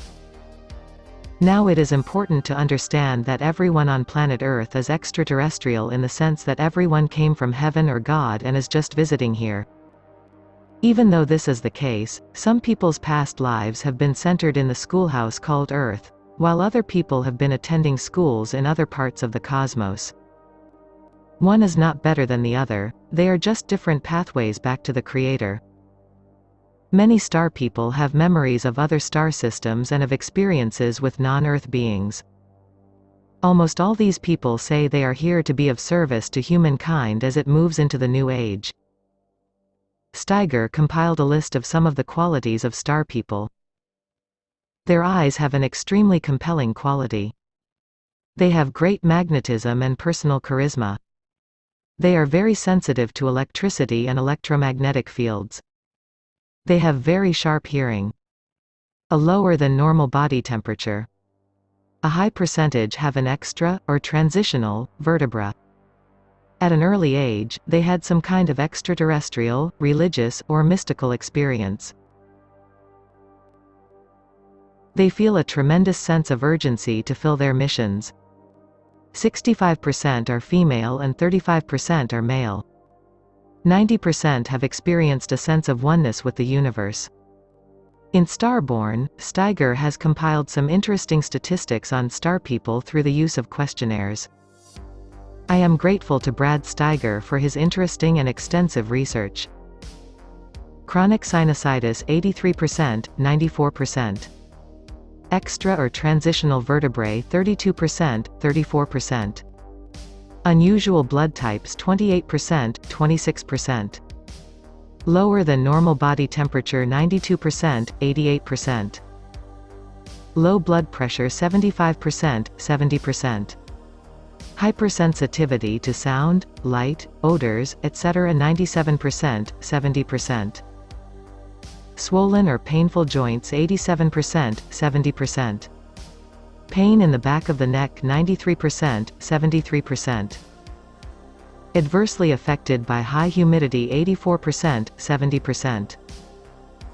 Now it is important to understand that everyone on planet Earth is extraterrestrial in the sense that everyone came from heaven or God and is just visiting here. Even though this is the case, some people's past lives have been centered in the schoolhouse called Earth, while other people have been attending schools in other parts of the cosmos. One is not better than the other, they are just different pathways back to the Creator. Many star people have memories of other star systems and of experiences with non-Earth beings. Almost all these people say they are here to be of service to humankind as it moves into the new age. Steiger compiled a list of some of the qualities of star people. Their eyes have an extremely compelling quality. They have great magnetism and personal charisma. They are very sensitive to electricity and electromagnetic fields. They have very sharp hearing. A lower than normal body temperature. A high percentage have an extra, or transitional, vertebra. At an early age, they had some kind of extraterrestrial, religious, or mystical experience. They feel a tremendous sense of urgency to fill their missions. 65% are female and 35% are male. 90% have experienced a sense of oneness with the universe. In Starborn, Steiger has compiled some interesting statistics on star people through the use of questionnaires. I am grateful to Brad Steiger for his interesting and extensive research. Chronic sinusitis 83%, 94%. Extra or transitional vertebrae 32%, 34%. Unusual blood types 28%, 26%. Lower than normal body temperature 92%, 88%. Low blood pressure 75%, 70%. Hypersensitivity to sound, light, odors, etc. 97%, 70%. Swollen or painful joints 87%, 70%. Pain in the back of the neck 93%, 73%. Adversely affected by high humidity 84%, 70%.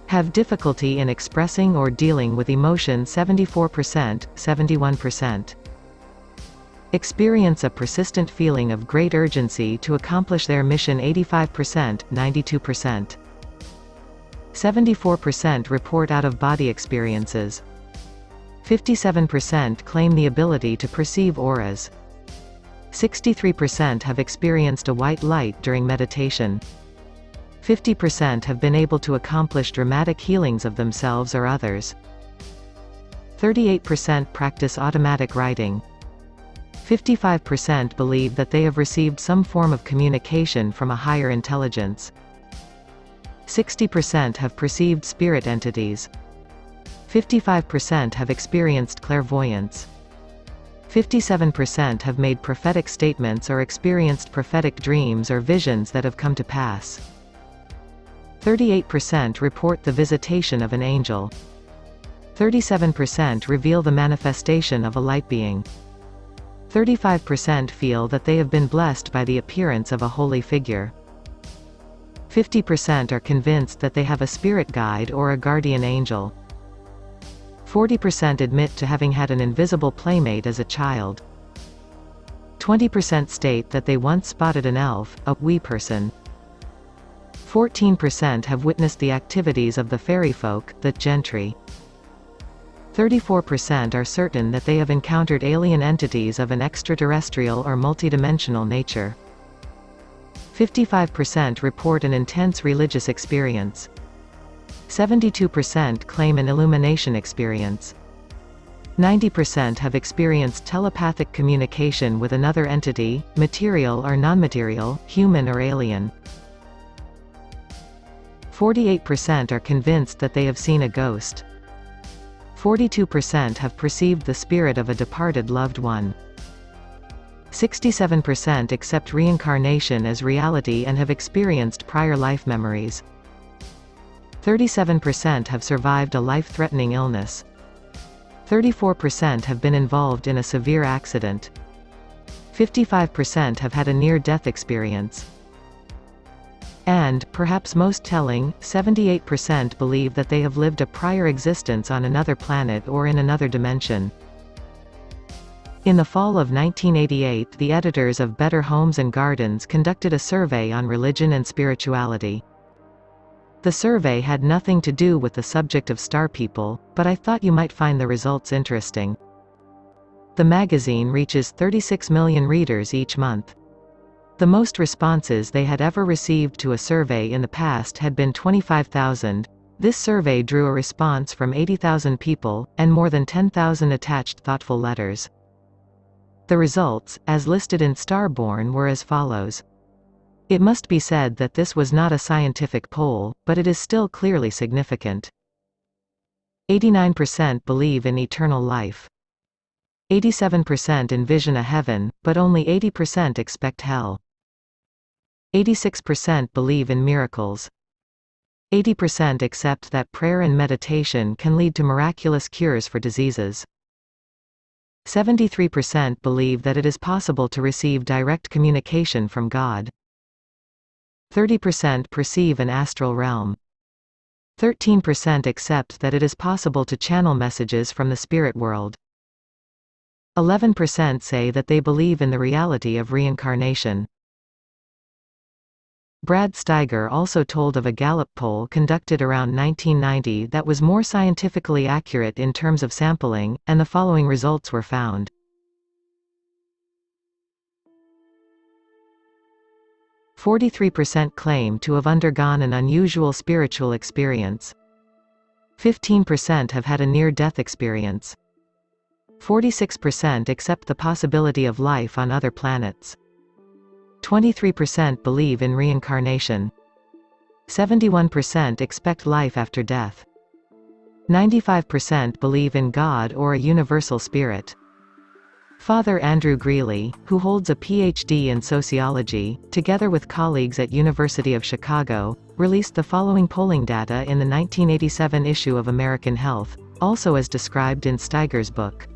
Have difficulty in expressing or dealing with emotion 74%, 71%. Experience a persistent feeling of great urgency to accomplish their mission 85%, 92%. 74% report out-of-body experiences. 57% claim the ability to perceive auras. 63% have experienced a white light during meditation. 50% have been able to accomplish dramatic healings of themselves or others. 38% practice automatic writing. 55% believe that they have received some form of communication from a higher intelligence. 60% have perceived spirit entities. 55% have experienced clairvoyance. 57% have made prophetic statements or experienced prophetic dreams or visions that have come to pass. 38% report the visitation of an angel. 37% reveal the manifestation of a light being. 35% feel that they have been blessed by the appearance of a holy figure. 50% are convinced that they have a spirit guide or a guardian angel. 40% admit to having had an invisible playmate as a child. 20% state that they once spotted an elf, a wee person. 14% have witnessed the activities of the fairy folk, the gentry. 34% are certain that they have encountered alien entities of an extraterrestrial or multidimensional nature. 55% report an intense religious experience. 72% claim an illumination experience. 90% have experienced telepathic communication with another entity, material or non-material, human or alien. 48% are convinced that they have seen a ghost. 42% have perceived the spirit of a departed loved one. 67% accept reincarnation as reality and have experienced prior life memories. 37% have survived a life-threatening illness. 34% have been involved in a severe accident. 55% have had a near-death experience. And, perhaps most telling, 78% believe that they have lived a prior existence on another planet or in another dimension. In the fall of 1988, the editors of Better Homes and Gardens conducted a survey on religion and spirituality. The survey had nothing to do with the subject of star people, but I thought you might find the results interesting. The magazine reaches 36 million readers each month. The most responses they had ever received to a survey in the past had been 25,000. This survey drew a response from 80,000 people, and more than 10,000 attached thoughtful letters. The results, as listed in Starborn, were as follows. It must be said that this was not a scientific poll, but it is still clearly significant. 89% believe in eternal life. 87% envision a heaven, but only 80% expect hell. 86% believe in miracles. 80% accept that prayer and meditation can lead to miraculous cures for diseases. 73% believe that it is possible to receive direct communication from God. 30% perceive an astral realm. 13% accept that it is possible to channel messages from the spirit world. 11% say that they believe in the reality of reincarnation. Brad Steiger also told of a Gallup poll conducted around 1990 that was more scientifically accurate in terms of sampling, and the following results were found. 43% claim to have undergone an unusual spiritual experience. 15% have had a near-death experience. 46% accept the possibility of life on other planets. 23% believe in reincarnation. 71% expect life after death. 95% believe in God or a universal spirit. Father Andrew Greeley, who holds a PhD in sociology, together with colleagues at University of Chicago, released the following polling data in the 1987 issue of American Health, also as described in Steiger's book.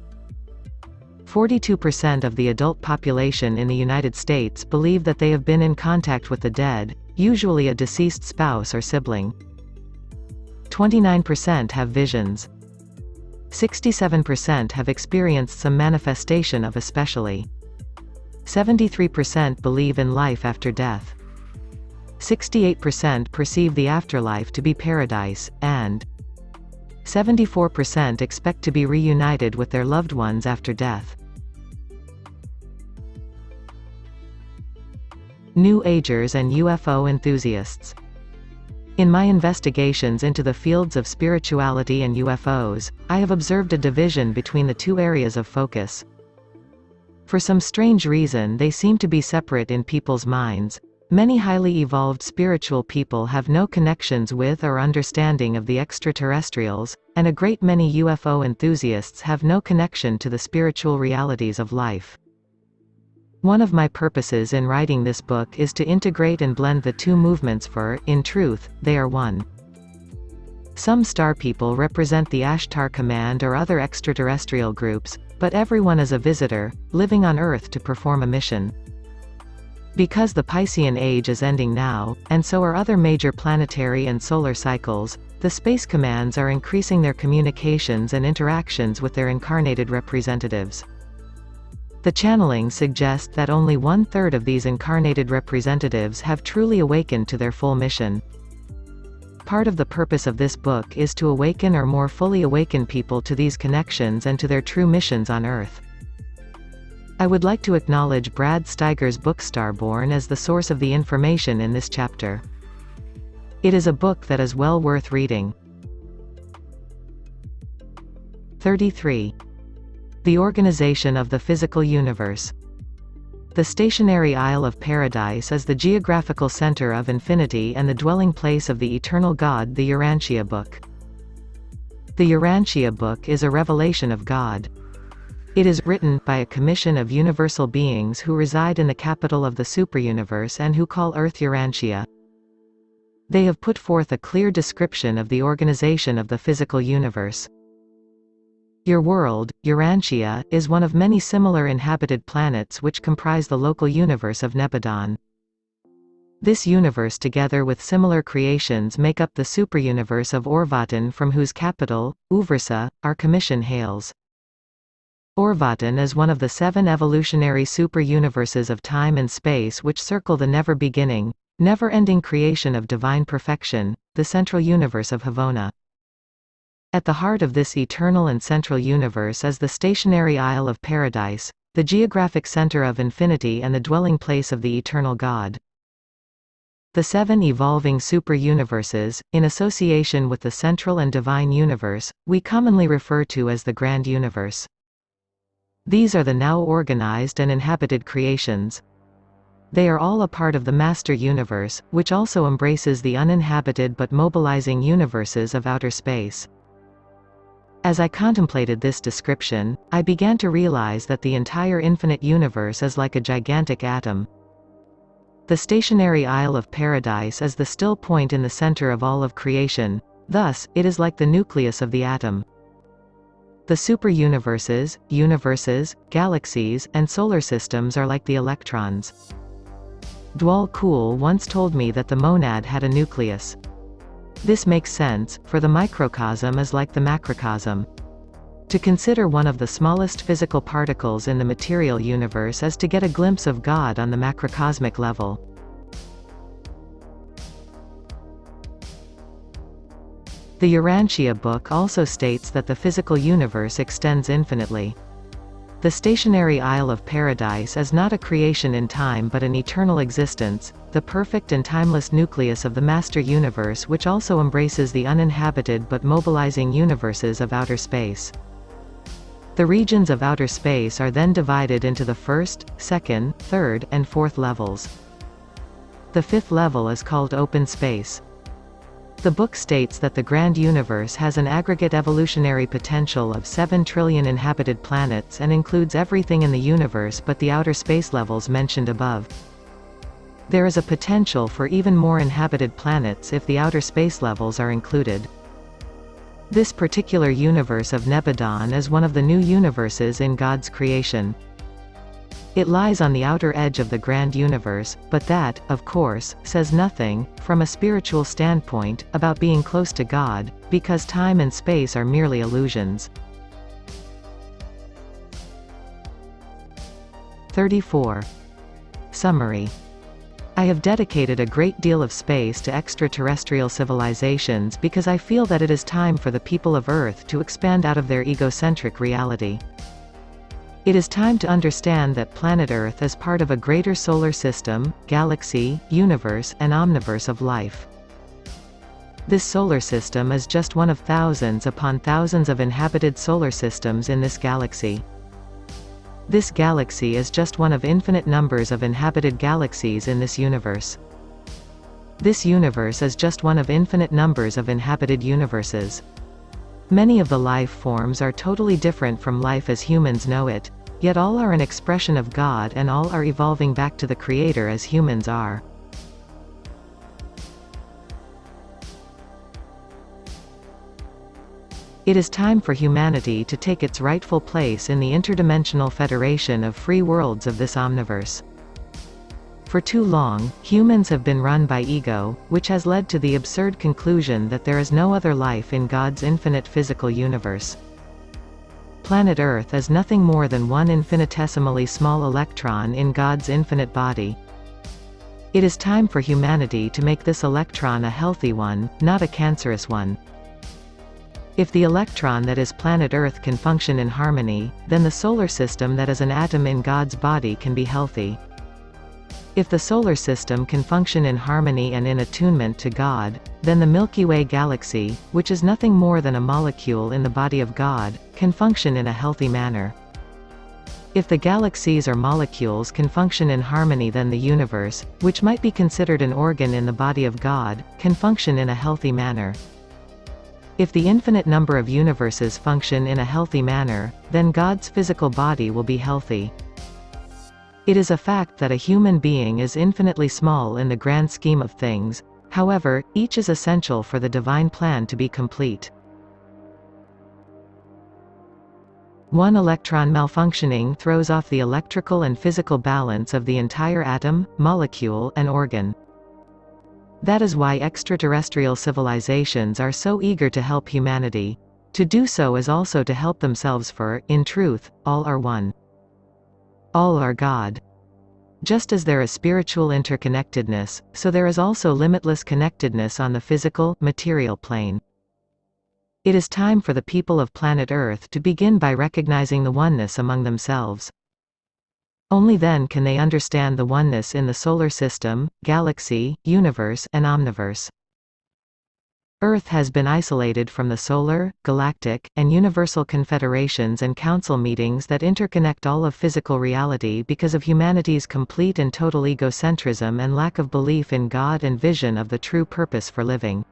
42% of the adult population in the United States believe that they have been in contact with the dead, usually a deceased spouse or sibling. 29% have visions. 67% have experienced some manifestation of especially. 73% believe in life after death. 68% perceive the afterlife to be paradise, and 74% expect to be reunited with their loved ones after death. New Agers and UFO enthusiasts. In my investigations into the fields of spirituality and UFOs, I have observed a division between the two areas of focus. For some strange reason they seem to be separate in people's minds. Many highly evolved spiritual people have no connections with or understanding of the extraterrestrials, and a great many UFO enthusiasts have no connection to the spiritual realities of life. One of my purposes in writing this book is to integrate and blend the two movements for, in truth, they are one. Some star people represent the Ashtar Command or other extraterrestrial groups, but everyone is a visitor, living on Earth to perform a mission. Because the Piscean age is ending now, and so are other major planetary and solar cycles, the space commands are increasing their communications and interactions with their incarnated representatives. The channeling suggests that only 1/3 of these incarnated representatives have truly awakened to their full mission. Part of the purpose of this book is to awaken or more fully awaken people to these connections and to their true missions on Earth. I would like to acknowledge Brad Steiger's book Starborn as the source of the information in this chapter. It is a book that is well worth reading. 33. The organization of the physical universe. The stationary Isle of Paradise is the geographical center of infinity and the dwelling place of the eternal God. The Urantia book. The Urantia book is a revelation of God. It is written by a commission of universal beings who reside in the capital of the superuniverse and who call Earth Urantia. They have put forth a clear description of the organization of the physical universe. Your world, Urantia, is one of many similar inhabited planets which comprise the local universe of Nebadon. This universe together with similar creations make up the superuniverse of Orvatan, from whose capital, Uvrsa, our commission hails. Orvatan is one of the 7 evolutionary super-universes of time and space which circle the never-beginning, never-ending creation of divine perfection, the central universe of Havona. At the heart of this eternal and central universe is the stationary Isle of Paradise, the geographic center of infinity and the dwelling place of the eternal God. The 7 evolving super-universes, in association with the central and divine universe, we commonly refer to as the Grand Universe. These are the now organized and inhabited creations. They are all a part of the Master Universe, which also embraces the uninhabited but mobilizing universes of outer space. As I contemplated this description, I began to realize that the entire infinite universe is like a gigantic atom. The stationary Isle of Paradise is the still point in the center of all of creation, thus, it is like the nucleus of the atom. The super-universes, universes, galaxies, and solar systems are like the electrons. Dwal Kul once told me that the monad had a nucleus. This makes sense, for the microcosm is like the macrocosm. To consider one of the smallest physical particles in the material universe is to get a glimpse of God on the macrocosmic level. The Urantia book also states that the physical universe extends infinitely. The stationary Isle of Paradise is not a creation in time but an eternal existence, the perfect and timeless nucleus of the Master Universe, which also embraces the uninhabited but mobilizing universes of outer space. The regions of outer space are then divided into the first, second, third, and fourth levels. The 5th level is called open space. The book states that the Grand Universe has an aggregate evolutionary potential of 7 trillion inhabited planets and includes everything in the universe but the outer space levels mentioned above. There is a potential for even more inhabited planets if the outer space levels are included. This particular universe of Nebadon is one of the new universes in God's creation. It lies on the outer edge of the Grand Universe, but that, of course, says nothing, from a spiritual standpoint, about being close to God, because time and space are merely illusions. 34. Summary. I have dedicated a great deal of space to extraterrestrial civilizations because I feel that it is time for the people of Earth to expand out of their egocentric reality. It is time to understand that planet Earth is part of a greater solar system, galaxy, universe, and omniverse of life. This solar system is just one of thousands upon thousands of inhabited solar systems in this galaxy. This galaxy is just one of infinite numbers of inhabited galaxies in this universe. This universe is just one of infinite numbers of inhabited universes. Many of the life forms are totally different from life as humans know it, yet all are an expression of God and all are evolving back to the Creator as humans are. It is time for humanity to take its rightful place in the interdimensional federation of free worlds of this omniverse. For too long, humans have been run by ego, which has led to the absurd conclusion that there is no other life in God's infinite physical universe. Planet Earth is nothing more than one infinitesimally small electron in God's infinite body. It is time for humanity to make this electron a healthy one, not a cancerous one. If the electron that is planet Earth can function in harmony, then the solar system that is an atom in God's body can be healthy. If the solar system can function in harmony and in attunement to God, then the Milky Way galaxy, which is nothing more than a molecule in the body of God, can function in a healthy manner. If the galaxies or molecules can function in harmony, then the universe, which might be considered an organ in the body of God, can function in a healthy manner. If the infinite number of universes function in a healthy manner, then God's physical body will be healthy. It is a fact that a human being is infinitely small in the grand scheme of things, however, each is essential for the divine plan to be complete. One electron malfunctioning throws off the electrical and physical balance of the entire atom, molecule, and organ. That is why extraterrestrial civilizations are so eager to help humanity. To do so is also to help themselves, for, in truth, all are one. All are God. Just as there is spiritual interconnectedness, so there is also limitless connectedness on the physical, material plane. It is time for the people of planet Earth to begin by recognizing the oneness among themselves. Only then can they understand the oneness in the solar system, galaxy, universe, and omniverse. Earth has been isolated from the solar, galactic, and universal confederations and council meetings that interconnect all of physical reality because of humanity's complete and total egocentrism and lack of belief in God and vision of the true purpose for living.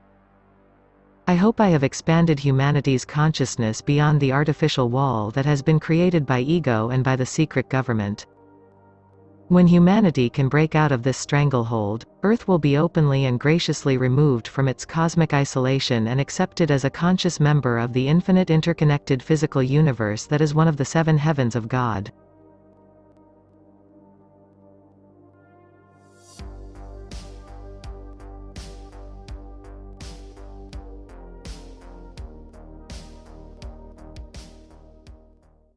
I hope I have expanded humanity's consciousness beyond the artificial wall that has been created by ego and by the secret government. When humanity can break out of this stranglehold, Earth will be openly and graciously removed from its cosmic isolation and accepted as a conscious member of the infinite interconnected physical universe that is one of the seven heavens of God.